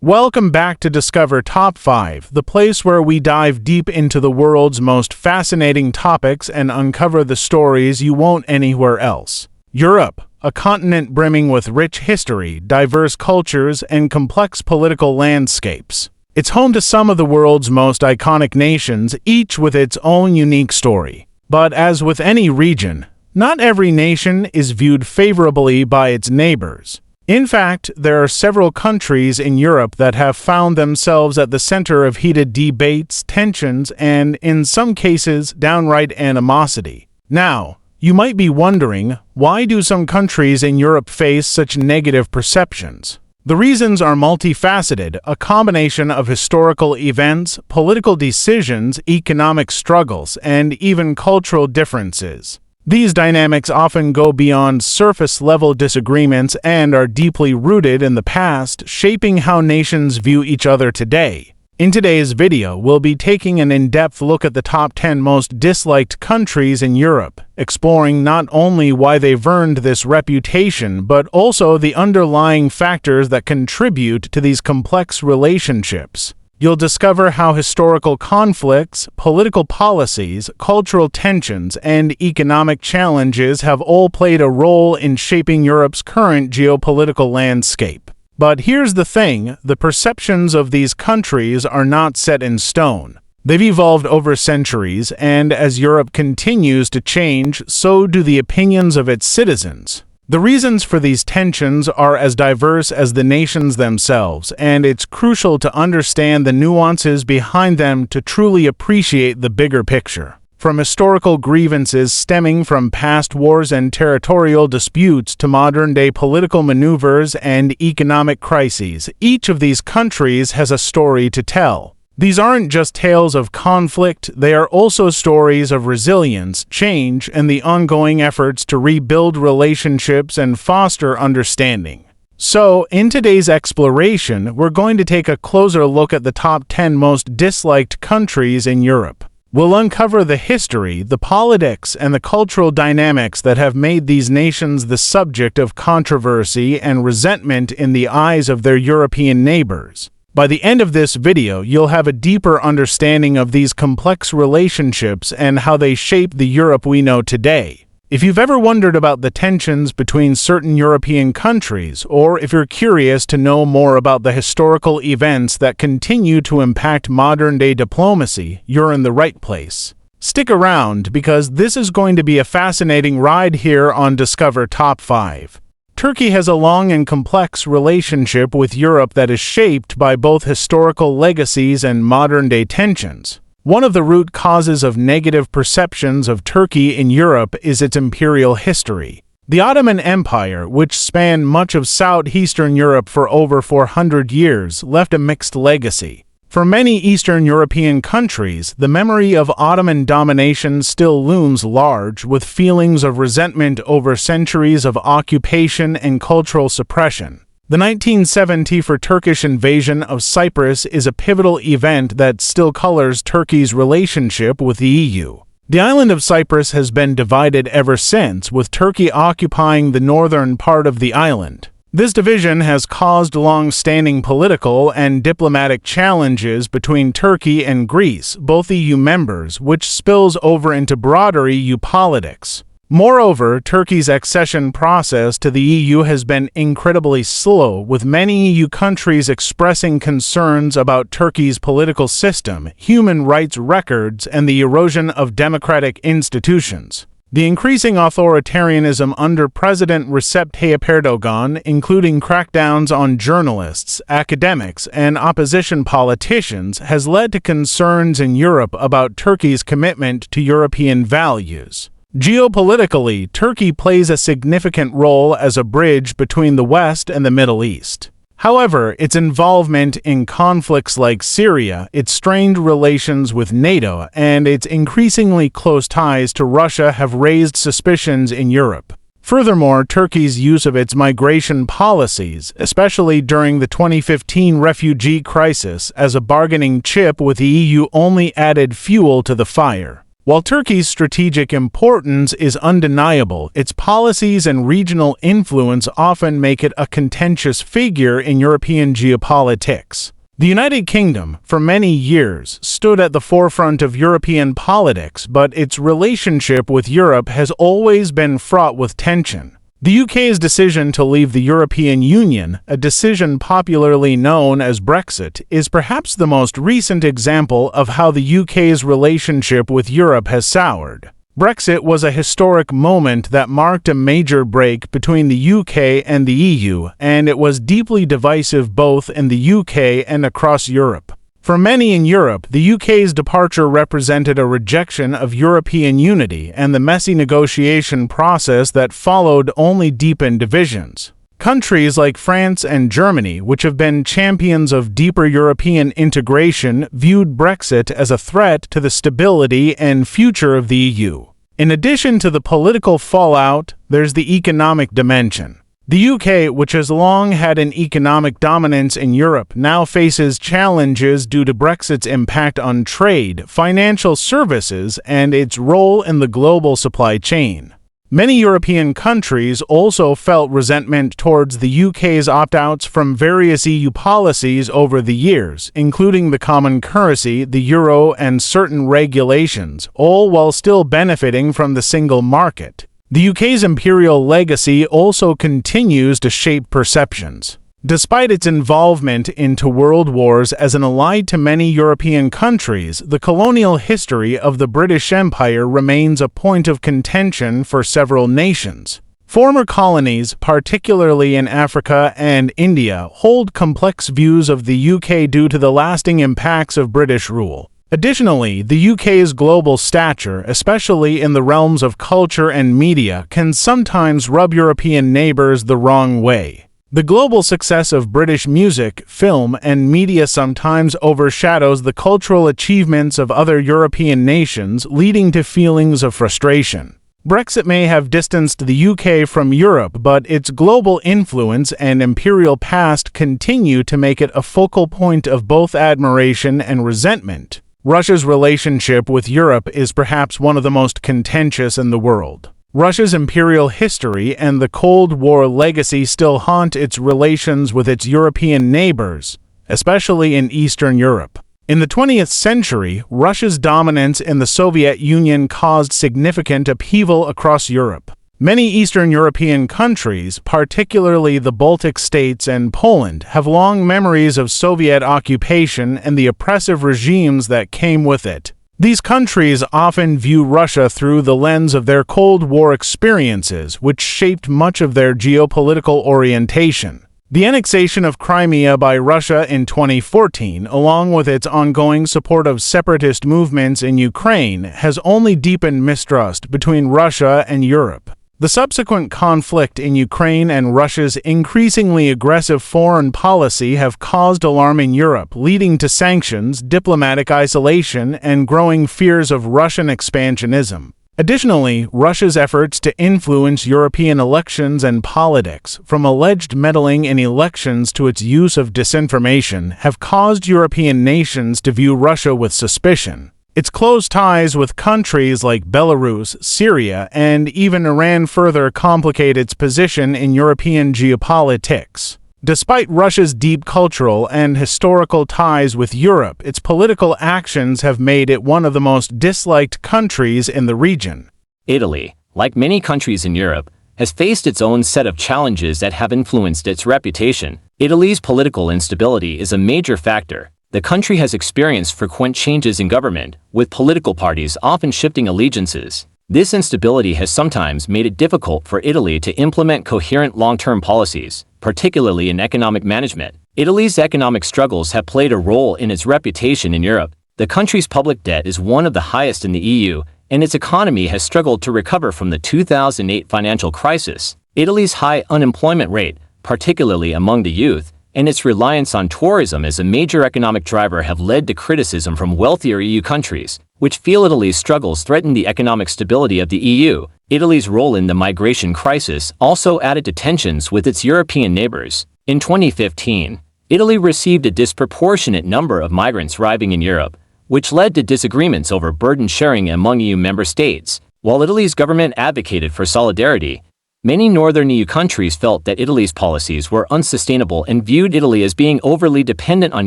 Welcome back to Discover Top 5, the place where we dive deep into the world's most fascinating topics and uncover the stories you won't anywhere else. Europe, a continent brimming with rich history, diverse cultures, and complex political landscapes. It's home to some of the world's most iconic nations, each with its own unique story. But as with any region, not every nation is viewed favorably by its neighbors. In fact, there are several countries in Europe that have found themselves at the center of heated debates, tensions, and, in some cases, downright animosity. Now, you might be wondering, why do some countries in Europe face such negative perceptions? The reasons are multifaceted, a combination of historical events, political decisions, economic struggles, and even cultural differences. These dynamics often go beyond surface-level disagreements and are deeply rooted in the past, shaping how nations view each other today. In today's video, we'll be taking an in-depth look at the top 10 most disliked countries in Europe, exploring not only why they've earned this reputation, but also the underlying factors that contribute to these complex relationships. You'll discover how historical conflicts, political policies, cultural tensions, and economic challenges have all played a role in shaping Europe's current geopolitical landscape. But here's the thing, the perceptions of these countries are not set in stone. They've evolved over centuries, and as Europe continues to change, so do the opinions of its citizens. The reasons for these tensions are as diverse as the nations themselves, and it's crucial to understand the nuances behind them to truly appreciate the bigger picture. From historical grievances stemming from past wars and territorial disputes to modern-day political maneuvers and economic crises, each of these countries has a story to tell. These aren't just tales of conflict, they are also stories of resilience, change, and the ongoing efforts to rebuild relationships and foster understanding. So, in today's exploration, we're going to take a closer look at the top 10 most disliked countries in Europe. We'll uncover the history, the politics, and the cultural dynamics that have made these nations the subject of controversy and resentment in the eyes of their European neighbors. By the end of this video, you'll have a deeper understanding of these complex relationships and how they shape the Europe we know today. If you've ever wondered about the tensions between certain European countries, or if you're curious to know more about the historical events that continue to impact modern-day diplomacy, you're in the right place. Stick around, because this is going to be a fascinating ride here on Discover Top 5. Turkey has a long and complex relationship with Europe that is shaped by both historical legacies and modern-day tensions. One of the root causes of negative perceptions of Turkey in Europe is its imperial history. The Ottoman Empire, which spanned much of southeastern Europe for over 400 years, left a mixed legacy. For many Eastern European countries, the memory of Ottoman domination still looms large, with feelings of resentment over centuries of occupation and cultural suppression. The 1974 Turkish invasion of Cyprus is a pivotal event that still colors Turkey's relationship with the EU. The island of Cyprus has been divided ever since, with Turkey occupying the northern part of the island. This division has caused long-standing political and diplomatic challenges between Turkey and Greece, both EU members, which spills over into broader EU politics. Moreover, Turkey's accession process to the EU has been incredibly slow, with many EU countries expressing concerns about Turkey's political system, human rights records, and the erosion of democratic institutions. The increasing authoritarianism under President Recep Tayyip Erdogan, including crackdowns on journalists, academics, and opposition politicians, has led to concerns in Europe about Turkey's commitment to European values. Geopolitically, Turkey plays a significant role as a bridge between the West and the Middle East. However, its involvement in conflicts like Syria, its strained relations with NATO, and its increasingly close ties to Russia have raised suspicions in Europe. Furthermore, Turkey's use of its migration policies, especially during the 2015 refugee crisis, as a bargaining chip with the EU only added fuel to the fire. While Turkey's strategic importance is undeniable, its policies and regional influence often make it a contentious figure in European geopolitics. The United Kingdom, for many years, stood at the forefront of European politics, but its relationship with Europe has always been fraught with tension. The UK's decision to leave the European Union, a decision popularly known as Brexit, is perhaps the most recent example of how the UK's relationship with Europe has soured. Brexit was a historic moment that marked a major break between the UK and the EU, and it was deeply divisive both in the UK and across Europe. For many in Europe, the UK's departure represented a rejection of European unity, and the messy negotiation process that followed only deepened divisions. Countries like France and Germany, which have been champions of deeper European integration, viewed Brexit as a threat to the stability and future of the EU. In addition to the political fallout, there's the economic dimension. The UK, which has long had an economic dominance in Europe, now faces challenges due to Brexit's impact on trade, financial services, and its role in the global supply chain. Many European countries also felt resentment towards the UK's opt-outs from various EU policies over the years, including the common currency, the euro, and certain regulations, all while still benefiting from the single market. The UK's imperial legacy also continues to shape perceptions. Despite its involvement into world wars as an ally to many European countries, the colonial history of the British Empire remains a point of contention for several nations. Former colonies, particularly in Africa and India, hold complex views of the UK due to the lasting impacts of British rule. Additionally, the UK's global stature, especially in the realms of culture and media, can sometimes rub European neighbors the wrong way. The global success of British music, film, and media sometimes overshadows the cultural achievements of other European nations, leading to feelings of frustration. Brexit may have distanced the UK from Europe, but its global influence and imperial past continue to make it a focal point of both admiration and resentment. Russia's relationship with Europe is perhaps one of the most contentious in the world. Russia's imperial history and the Cold War legacy still haunt its relations with its European neighbors, especially in Eastern Europe. In the 20th century, Russia's dominance in the Soviet Union caused significant upheaval across Europe. Many Eastern European countries, particularly the Baltic states and Poland, have long memories of Soviet occupation and the oppressive regimes that came with it. These countries often view Russia through the lens of their Cold War experiences, which shaped much of their geopolitical orientation. The annexation of Crimea by Russia in 2014, along with its ongoing support of separatist movements in Ukraine, has only deepened mistrust between Russia and Europe. The subsequent conflict in Ukraine and Russia's increasingly aggressive foreign policy have caused alarm in Europe, leading to sanctions, diplomatic isolation, and growing fears of Russian expansionism. Additionally, Russia's efforts to influence European elections and politics, from alleged meddling in elections to its use of disinformation, have caused European nations to view Russia with suspicion. Its close ties with countries like Belarus, Syria, and even Iran further complicate its position in European geopolitics. Despite Russia's deep cultural and historical ties with Europe, its political actions have made it one of the most disliked countries in the region. Italy, like many countries in Europe, has faced its own set of challenges that have influenced its reputation. Italy's political instability is a major factor. The country has experienced frequent changes in government, with political parties often shifting allegiances. This instability has sometimes made it difficult for Italy to implement coherent long-term policies, particularly in economic management. Italy's economic struggles have played a role in its reputation in Europe. The country's public debt is one of the highest in the EU, and its economy has struggled to recover from the 2008 financial crisis. Italy's high unemployment rate, particularly among the youth, and its reliance on tourism as a major economic driver have led to criticism from wealthier EU countries, which feel Italy's struggles threaten the economic stability of the EU. Italy's role in the migration crisis also added to tensions with its European neighbors. In 2015, Italy received a disproportionate number of migrants arriving in Europe, which led to disagreements over burden sharing among EU member states. While Italy's government advocated for solidarity, many northern EU countries felt that Italy's policies were unsustainable and viewed Italy as being overly dependent on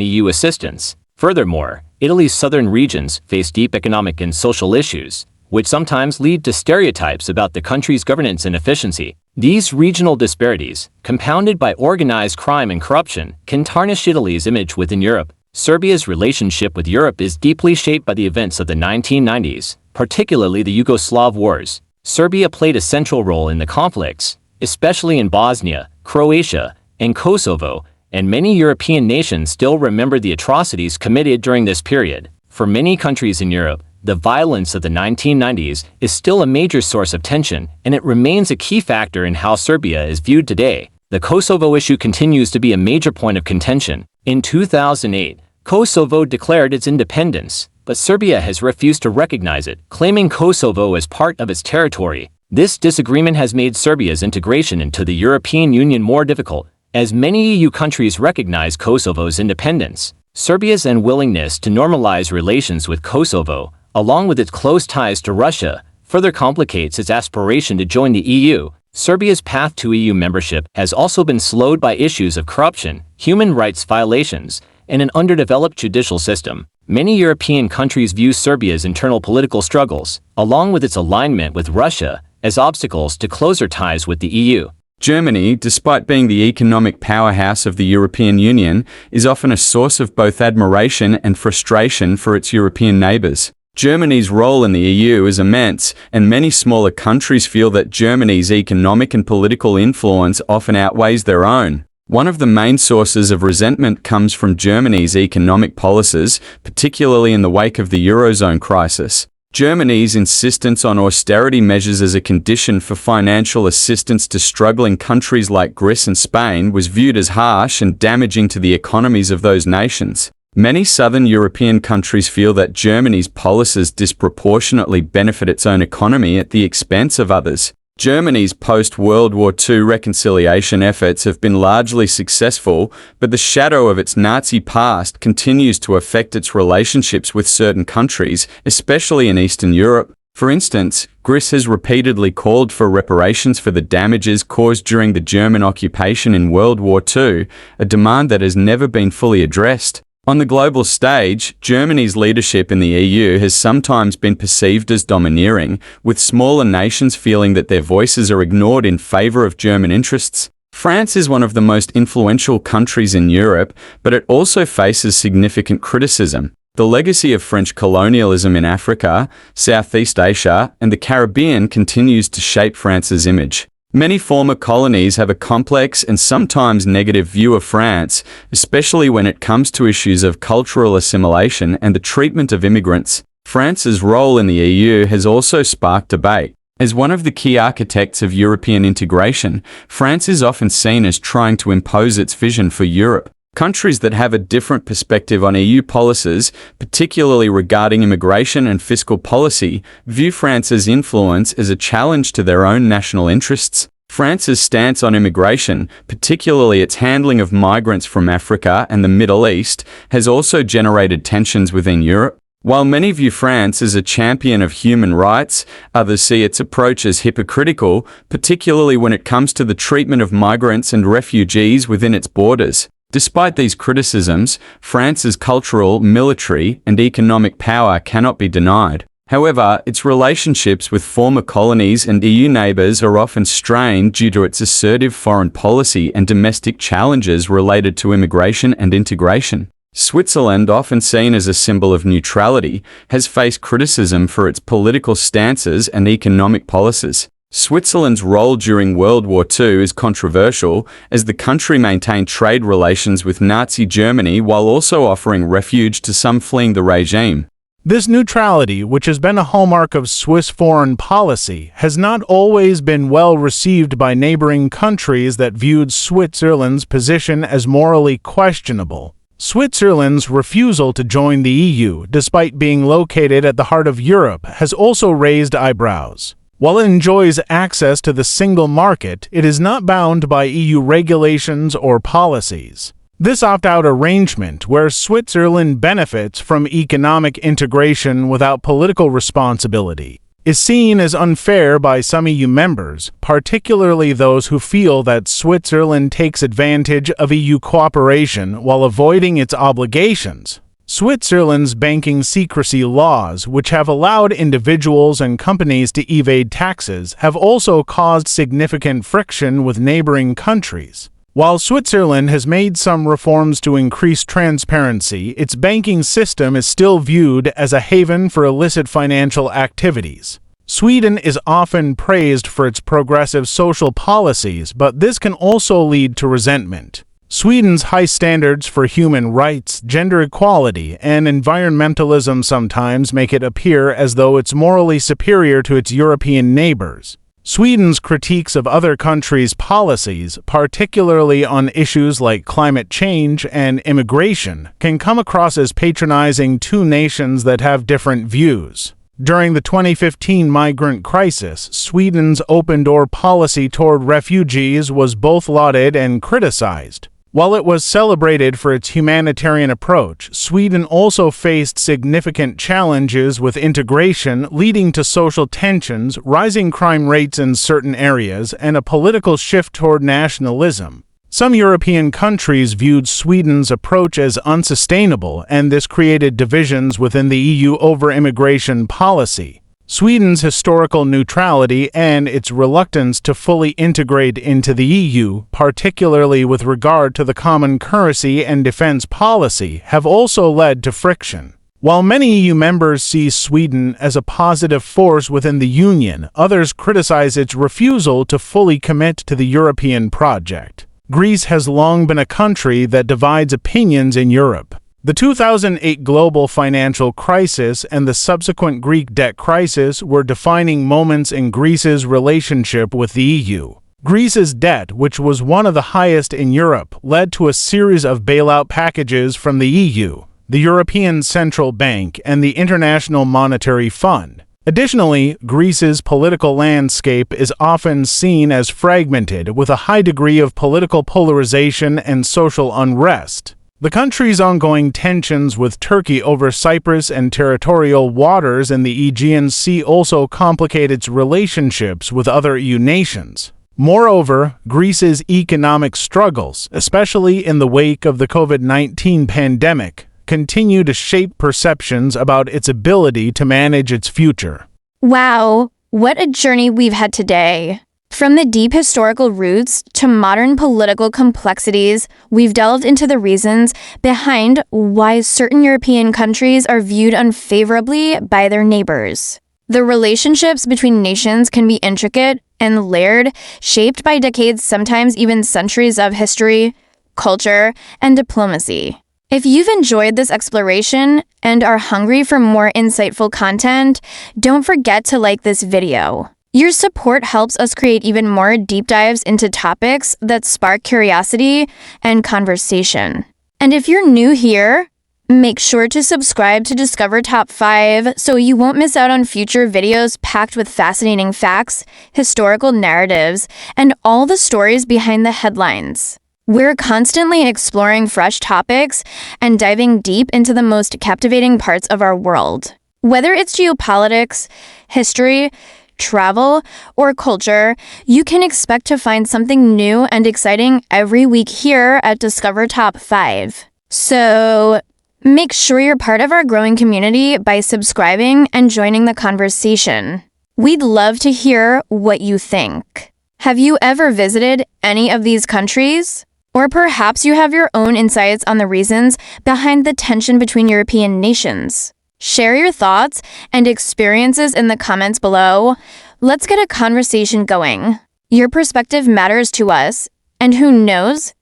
EU assistance. Furthermore, Italy's southern regions face deep economic and social issues, which sometimes lead to stereotypes about the country's governance and efficiency. These regional disparities, compounded by organized crime and corruption, can tarnish Italy's image within Europe. Serbia's relationship with Europe is deeply shaped by the events of the 1990s, particularly the Yugoslav wars. Serbia played a central role in the conflicts, especially in Bosnia, Croatia, and Kosovo, and many European nations still remember the atrocities committed during this period. For many countries in Europe, the violence of the 1990s is still a major source of tension, and it remains a key factor in how Serbia is viewed today. The Kosovo issue continues to be a major point of contention. In 2008, Kosovo declared its independence, but Serbia has refused to recognize it, claiming Kosovo as part of its territory. This disagreement has made Serbia's integration into the European Union more difficult, as many EU countries recognize Kosovo's independence. Serbia's unwillingness to normalize relations with Kosovo, along with its close ties to Russia, further complicates its aspiration to join the EU. Serbia's path to EU membership has also been slowed by issues of corruption, human rights violations, and an underdeveloped judicial system. Many European countries view Serbia's internal political struggles, along with its alignment with Russia, as obstacles to closer ties with the EU. Germany, despite being the economic powerhouse of the European Union, is often a source of both admiration and frustration for its European neighbours. Germany's role in the EU is immense, and many smaller countries feel that Germany's economic and political influence often outweighs their own. One of the main sources of resentment comes from Germany's economic policies, particularly in the wake of the Eurozone crisis. Germany's insistence on austerity measures as a condition for financial assistance to struggling countries like Greece and Spain was viewed as harsh and damaging to the economies of those nations. Many southern European countries feel that Germany's policies disproportionately benefit its own economy at the expense of others. Germany's post-World War II reconciliation efforts have been largely successful, but the shadow of its Nazi past continues to affect its relationships with certain countries, especially in Eastern Europe. For instance, Greece has repeatedly called for reparations for the damages caused during the German occupation in World War II, a demand that has never been fully addressed. On the global stage, Germany's leadership in the EU has sometimes been perceived as domineering, with smaller nations feeling that their voices are ignored in favour of German interests. France is one of the most influential countries in Europe, but it also faces significant criticism. The legacy of French colonialism in Africa, Southeast Asia, and the Caribbean continues to shape France's image. Many former colonies have a complex and sometimes negative view of France, especially when it comes to issues of cultural assimilation and the treatment of immigrants. France's role in the EU has also sparked debate. As one of the key architects of European integration, France is often seen as trying to impose its vision for Europe. Countries that have a different perspective on EU policies, particularly regarding immigration and fiscal policy, view France's influence as a challenge to their own national interests. France's stance on immigration, particularly its handling of migrants from Africa and the Middle East, has also generated tensions within Europe. While many view France as a champion of human rights, others see its approach as hypocritical, particularly when it comes to the treatment of migrants and refugees within its borders. Despite these criticisms, France's cultural, military, and economic power cannot be denied. However, its relationships with former colonies and EU neighbours are often strained due to its assertive foreign policy and domestic challenges related to immigration and integration. Switzerland, often seen as a symbol of neutrality, has faced criticism for its political stances and economic policies. Switzerland's role during World War II is controversial, as the country maintained trade relations with Nazi Germany while also offering refuge to some fleeing the regime. This neutrality, which has been a hallmark of Swiss foreign policy, has not always been well received by neighboring countries that viewed Switzerland's position as morally questionable. Switzerland's refusal to join the EU, despite being located at the heart of Europe, has also raised eyebrows. While it enjoys access to the single market, it is not bound by EU regulations or policies. This opt-out arrangement, where Switzerland benefits from economic integration without political responsibility, is seen as unfair by some EU members, particularly those who feel that Switzerland takes advantage of EU cooperation while avoiding its obligations. Switzerland's banking secrecy laws, which have allowed individuals and companies to evade taxes, have also caused significant friction with neighboring countries. While Switzerland has made some reforms to increase transparency, its banking system is still viewed as a haven for illicit financial activities. Sweden is often praised for its progressive social policies, but this can also lead to resentment. Sweden's high standards for human rights, gender equality, and environmentalism sometimes make it appear as though it's morally superior to its European neighbors. Sweden's critiques of other countries' policies, particularly on issues like climate change and immigration, can come across as patronizing two nations that have different views. During the 2015 migrant crisis, Sweden's open-door policy toward refugees was both lauded and criticized. While it was celebrated for its humanitarian approach, Sweden also faced significant challenges with integration, leading to social tensions, rising crime rates in certain areas, and a political shift toward nationalism. Some European countries viewed Sweden's approach as unsustainable, and this created divisions within the EU over immigration policy. Sweden's historical neutrality and its reluctance to fully integrate into the EU, particularly with regard to the common currency and defense policy, have also led to friction. While many EU members see Sweden as a positive force within the Union, others criticize its refusal to fully commit to the European project. Greece has long been a country that divides opinions in Europe. The 2008 global financial crisis and the subsequent Greek debt crisis were defining moments in Greece's relationship with the EU. Greece's debt, which was one of the highest in Europe, led to a series of bailout packages from the EU, the European Central Bank, and the International Monetary Fund. Additionally, Greece's political landscape is often seen as fragmented, with a high degree of political polarization and social unrest. The country's ongoing tensions with Turkey over Cyprus and territorial waters in the Aegean Sea also complicate its relationships with other EU nations. Moreover, Greece's economic struggles, especially in the wake of the COVID-19 pandemic, continue to shape perceptions about its ability to manage its future. Wow, what a journey we've had today. From the deep historical roots to modern political complexities, we've delved into the reasons behind why certain European countries are viewed unfavorably by their neighbors. The relationships between nations can be intricate and layered, shaped by decades, sometimes even centuries of history, culture, and diplomacy. If you've enjoyed this exploration and are hungry for more insightful content, don't forget to like this video. Your support helps us create even more deep dives into topics that spark curiosity and conversation. And if you're new here, make sure to subscribe to Discover Top 5 so you won't miss out on future videos packed with fascinating facts, historical narratives, and all the stories behind the headlines. We're constantly exploring fresh topics and diving deep into the most captivating parts of our world. Whether it's geopolitics, history, travel, or culture, you can expect to find something new and exciting every week here at Discover Top 5. So, make sure you're part of our growing community by subscribing and joining the conversation. We'd love to hear what you think. Have you ever visited any of these countries? Or perhaps you have your own insights on the reasons behind the tension between European nations. Share your thoughts and experiences in the comments below. Let's get a conversation going. Your perspective matters to us, and who knows,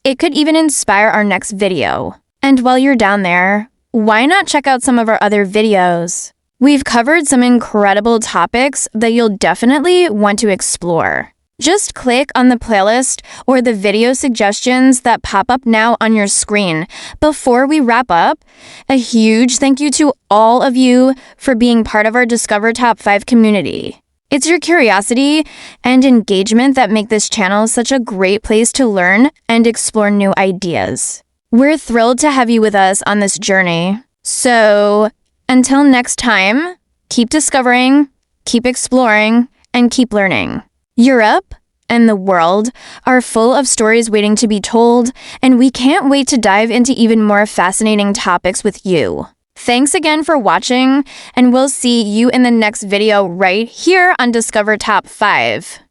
it could even inspire our next video. And while you're down there, why not check out some of our other videos? We've covered some incredible topics that you'll definitely want to explore. Just click on the playlist or the video suggestions that pop up now on your screen. Before we wrap up, a huge thank you to all of you for being part of our Discover Top 5 community. It's your curiosity and engagement that make this channel such a great place to learn and explore new ideas. We're thrilled to have you with us on this journey. So, until next time, keep discovering, keep exploring, and keep learning. Europe and the world are full of stories waiting to be told, and we can't wait to dive into even more fascinating topics with you. Thanks again for watching, and we'll see you in the next video right here on Discover Top 5.